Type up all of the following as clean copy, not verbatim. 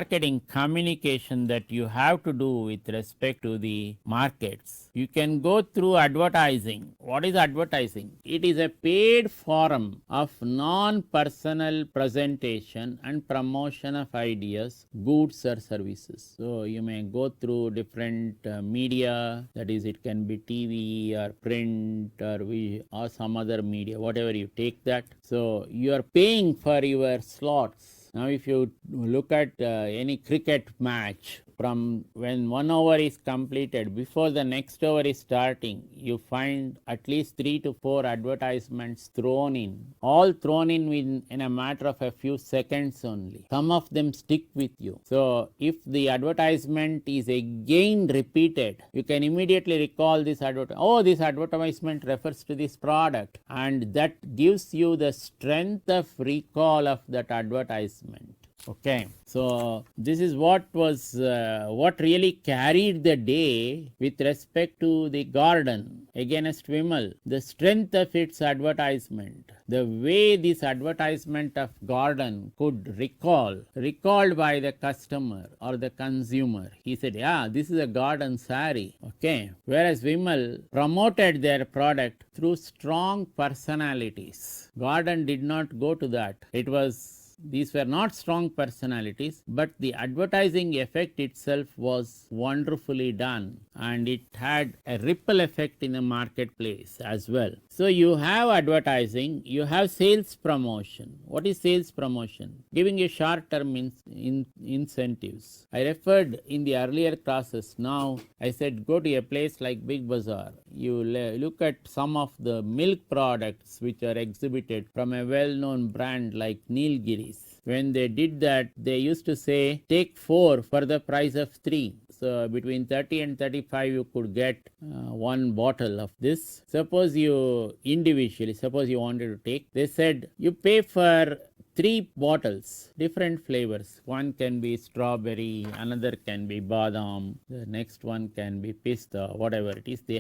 marketing communication that you have to do with respect to the markets. You can go through advertising. What is advertising? It is a paid form of non-personal presentation and promotion of ideas, goods or services. So you may go through different media, that is, it can be TV or print or some other media, whatever you take that. So you are paying for your slots. Now if you look at any cricket match, from when 1 hour is completed, before the next over is starting, you find at least 3 to 4 advertisements thrown in, all thrown in a matter of a few seconds only. Some of them stick with you. So if the advertisement is again repeated, you can immediately recall this advertisement. Oh, this advertisement refers to this product, and that gives you the strength of recall of that advertisement. Okay, so this is what really carried the day with respect to the Garden against Vimal. The strength of its advertisement, the way this advertisement of Garden could recalled by the customer or the consumer. He said, yeah, this is a Garden sari. Okay, whereas Vimal promoted their product through strong personalities. Garden did not go to that. These were not strong personalities, but the advertising effect itself was wonderfully done, and it had a ripple effect in the marketplace as well. So you have advertising, you have sales promotion. What is sales promotion? Giving you short-term incentives. I referred in the earlier classes. Now I said go to a place like Big Bazaar. You look at some of the milk products which are exhibited from a well-known brand like Nilgiris. When they did that, they used to say, take 4 for the price of 3. So between 30 and 35, you could get one bottle of this. Suppose you wanted to take, they said, you pay for 3 bottles, different flavors. One can be strawberry, another can be badam, the next one can be pista, whatever it is. They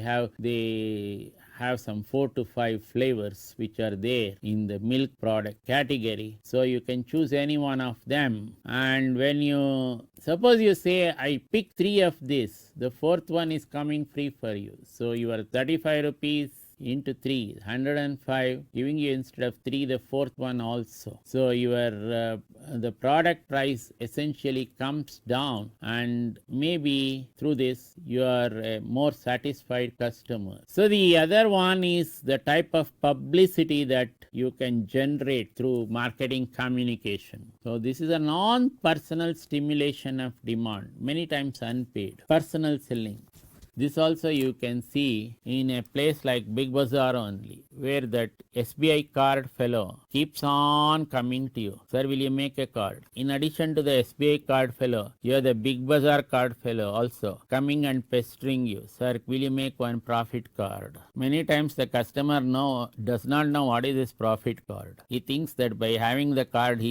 have some 4 to 5 flavors which are there in the milk product category. So you can choose any one of them. And when you suppose you say, I pick 3 of this, the 4th one is coming free for you. So your 35 rupees into 3, 105, giving you instead of 3 the 4th one also. So your the product price essentially comes down, and maybe through this you are a more satisfied customer. So the other one is the type of publicity that you can generate through marketing communication. So this is a non-personal stimulation of demand, many times unpaid. Personal selling. This also you can see in a place like Big Bazaar only, where that SBI card fellow keeps on coming to you. Sir, will you make a card? In addition to the SBI card fellow, you have the Big Bazaar card fellow also coming and pestering you. Sir, will you make one profit card? Many times the customer does not know what is this profit card. He thinks that by having the card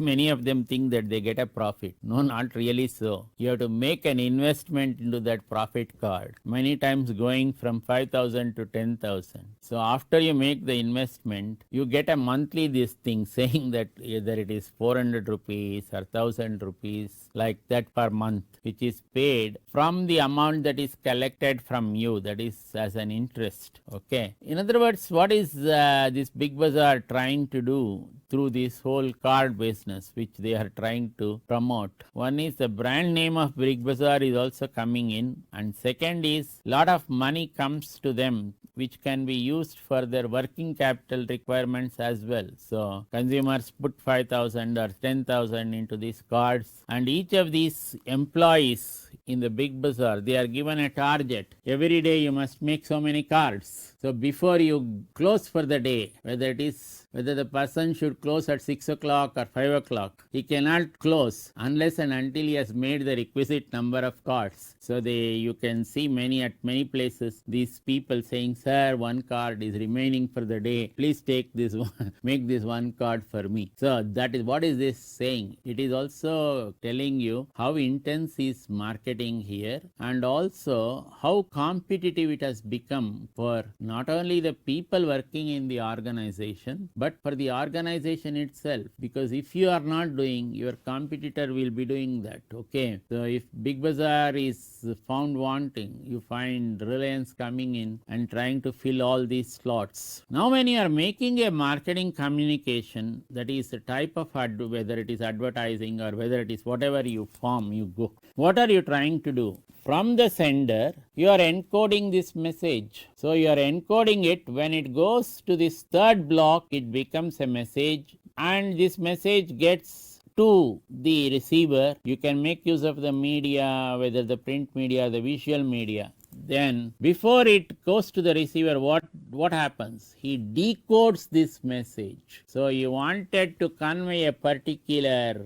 many of them think that they get a profit. No, not really so. You have to make an investment into that profit card, many times going from 5,000 to 10,000. So after you make the investment, you get a monthly this thing saying that either it is 400 rupees or 1,000 rupees like that per month, which is paid from the amount that is collected from you, that is as an interest. Okay. In other words, what is this Big Bazaar trying to do through this whole card business which they are trying to promote? One is the brand name of Big Bazaar is also coming in, and second is lot of money comes to them which can be used for their working capital requirements as well. So consumers put 5,000 or 10,000 into these cards, and each of these employees in the Big Bazaar, they are given a target. Every day you must make so many cards. So before you close for the day, whether the person should close at 6 o'clock or 5 o'clock, he cannot close unless and until he has made the requisite number of cards. So you can see at many places these people saying, sir, one card is remaining for the day. Please take this one, make this one card for me. So that is what is this saying? It is also telling you how intense is marketing marketing here, and also how competitive it has become for not only the people working in the organization but for the organization itself, because if you are not doing, your competitor will be doing that. Okay, so if Big Bazaar is found wanting, you find Reliance coming in and trying to fill all these slots. Now when you are making a marketing communication, that is a type of whether it is advertising or whether it is whatever you form, you go, what are you trying to do? From the sender, you are encoding this message. So you are encoding it. When it goes to this third block, it becomes a message, and this message gets to the receiver. You can make use of the media, whether the print media, the visual media. Then before it goes to the receiver, what happens? He decodes this message. So you wanted to convey a particular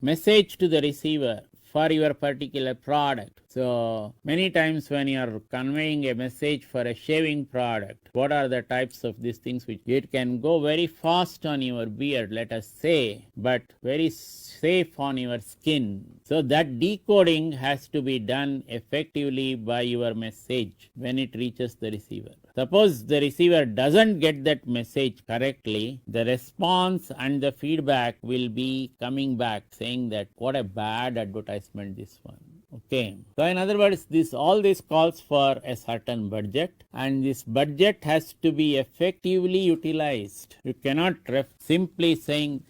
message to the receiver for your particular product. So many times when you are conveying a message for a shaving product, what are the types of these things which it can go very fast on your beard, let us say, but very safe on your skin. So that decoding has to be done effectively by your message when it reaches the receiver. Suppose the receiver doesn't get that message correctly, the response and the feedback will be coming back saying that what a bad advertisement this one. Okay, so in other words, all this calls for a certain budget, and this budget has to be effectively utilized. You cannot simply say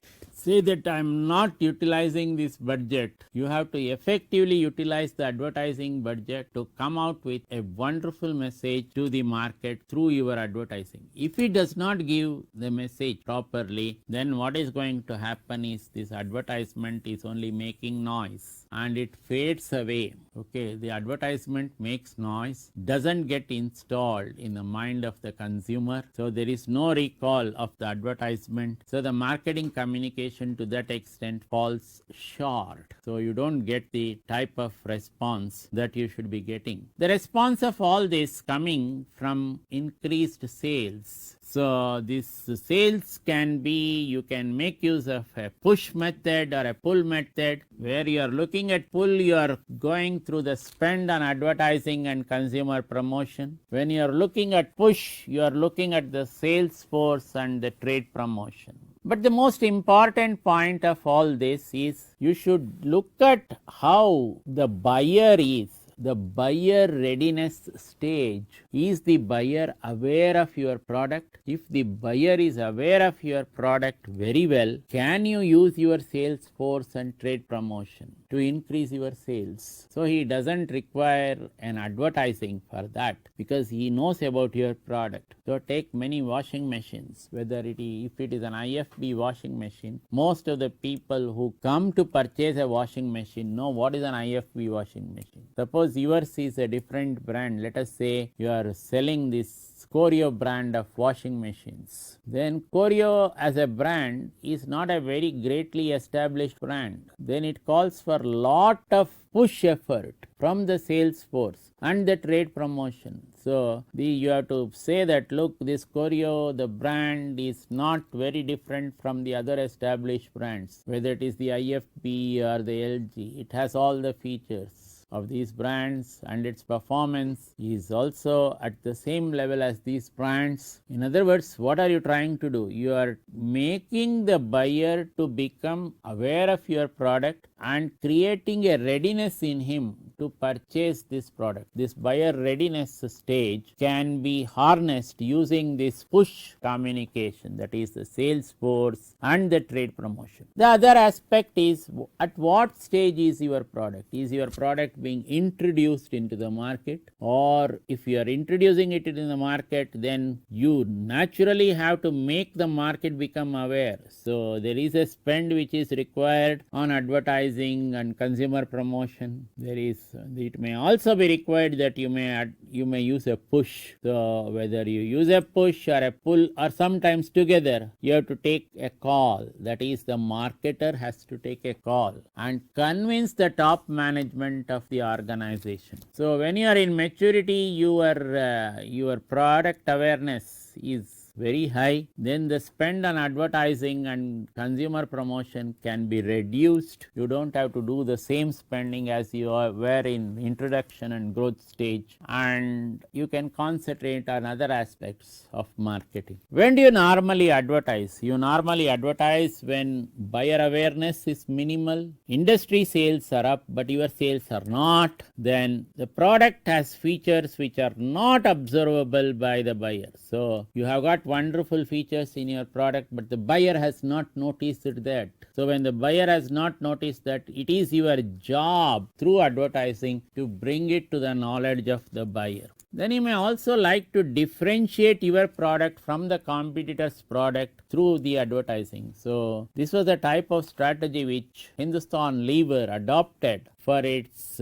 that I am not utilizing this budget. You have to effectively utilize the advertising budget to come out with a wonderful message to the market through your advertising. If it does not give the message properly, then what is going to happen is this advertisement is only making noise and it fades away. Okay, the advertisement makes noise, doesn't get installed in the mind of the consumer, so there is no recall of the advertisement. So the marketing communication to that extent falls short. So you don't get the type of response that you should be getting. The response of all this coming from increased sales. So this sales can be, you can make use of a push method or a pull method. Where you are looking at pull, you are going through the spend on advertising and consumer promotion. When you are looking at push, you are looking at the sales force and the trade promotion. But the most important point of all this is you should look at how the buyer is. The buyer readiness stage. Is the buyer aware of your product? If the buyer is aware of your product very well, can you use your sales force and trade promotion to increase your sales? So he doesn't require an advertising for that because he knows about your product. So take many washing machines, whether if it is an IFB washing machine, most of the people who come to purchase a washing machine know what is an IFB washing machine. Suppose yours is a different brand. Let us say you are selling this Corio brand of washing machines. Then Corio as a brand is not a very greatly established brand. Then it calls for lot of push effort from the sales force and the trade promotion. So you have to say that, look, this Corio, the brand is not very different from the other established brands, whether it is the IFB or the LG. It has all the features of these brands and its performance is also at the same level as these brands. In other words, what are you trying to do? You are making the buyer to become aware of your product and creating a readiness in him to purchase this product. This buyer readiness stage can be harnessed using this push communication, that is the sales force and the trade promotion. The other aspect is at what stage is your product? Is your product being introduced into the market? Or if you are introducing it in the market, then you naturally have to make the market become aware. So there is a spend which is required on advertising and consumer promotion. It may also be required that you may use a push. So whether you use a push or a pull or sometimes together, you have to take a call. That is, the marketer has to take a call and convince the top management of the organization. So when you are in maturity, your product awareness is very high, then the spend on advertising and consumer promotion can be reduced. You don't have to do the same spending as you were in introduction and growth stage, and you can concentrate on other aspects of marketing. When do you normally advertise? You normally advertise when buyer awareness is minimal, industry sales are up but your sales are not, then the product has features which are not observable by the buyer. So you have got wonderful features in your product but the buyer has not noticed that. So when the buyer has not noticed that, it is your job through advertising to bring it to the knowledge of the buyer. Then you may also like to differentiate your product from the competitor's product through the advertising. So this was a type of strategy which Hindustan Lever adopted for its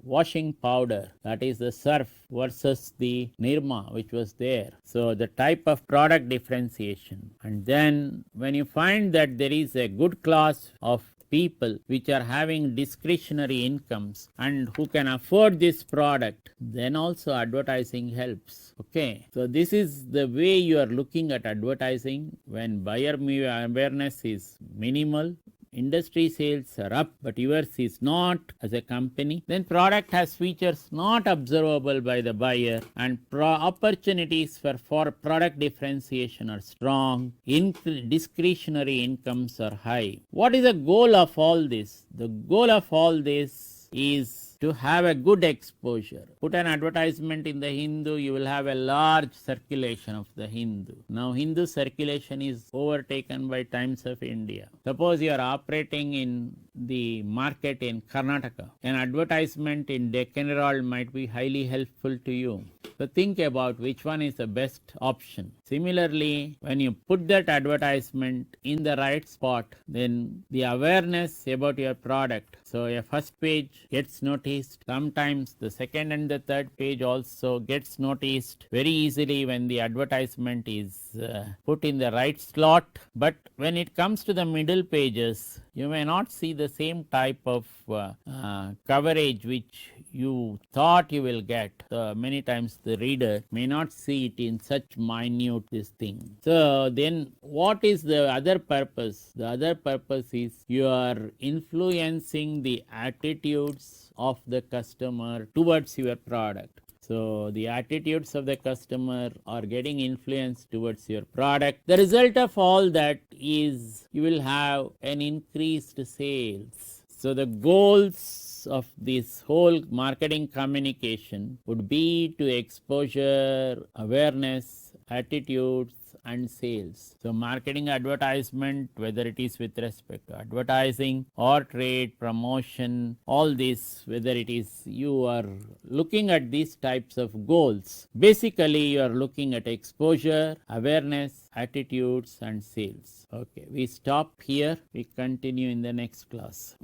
washing powder, that is the Surf versus the Nirma which was there. So the type of product differentiation. And then when you find that there is a good class of people which are having discretionary incomes and who can afford this product, then also advertising helps. Okay, so this is the way you are looking at advertising. When buyer awareness is minimal, industry sales are up but yours is not as a company, then product has features not observable by the buyer, and opportunities for product differentiation are strong, discretionary incomes are high. What is the goal of all this? The goal of all this is to have a good exposure. Put an advertisement in the Hindu, you will have a large circulation of the Hindu. Now Hindu circulation is overtaken by Times of India. Suppose you are operating in the market in Karnataka. An advertisement in Deccan Herald might be highly helpful to you. So think about which one is the best option. Similarly, when you put that advertisement in the right spot, then the awareness about your product. So a first page gets noticed. Sometimes the second and the third page also gets noticed very easily when the advertisement is put in the right slot. But when it comes to the middle pages, you may not see the same type of coverage which you thought you will get. Many times the reader may not see it in such minute this thing. So then what is the other purpose? The other purpose is you are influencing the attitudes of the customer towards your product. So the attitudes of the customer are getting influenced towards your product. The result of all that is you will have an increased sales. So the goals of this whole marketing communication would be to exposure, awareness, attitudes, and sales. So marketing advertisement, whether it is with respect to advertising or trade, promotion, all this, whether it is you are looking at these types of goals, basically you are looking at exposure, awareness, attitudes, and sales. Okay, we stop here. We continue in the next class.